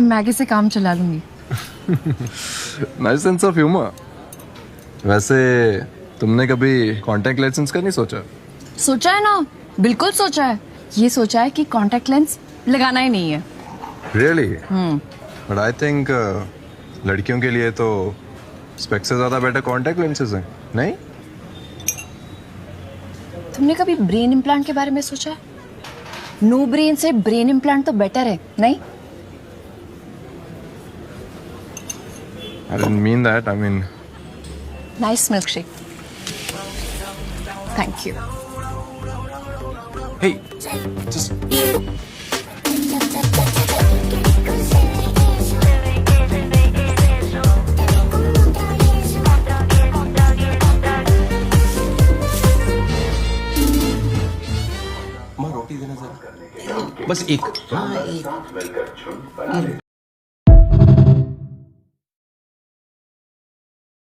मैं मैगी से काम चला लूंगी। Nice sense of humour. वैसे तुमने कभी कांटेक्ट लेंस का नहीं सोचा? सोचा है ना, बिल्कुल सोचा है। ये सोचा है कि कांटेक्ट लेंस लगाना ही नहीं है। रियली? बट आई थिंक लड़कियों के लिए तो स्पेक्स से ज्यादा बेटर कांटेक्ट लेंसेज हैं, नहीं? तुमने कभी ब्रेन इम्प्लांट के बारे में सोचा है? नो ब्रेन से ब्रेन इम्प्लांट तो बेटर है, नहीं? I didn't mean that. I mean, nice milkshake. Thank you. hey, just माँ रोटी देना जरा, बस एक। हाँ एक।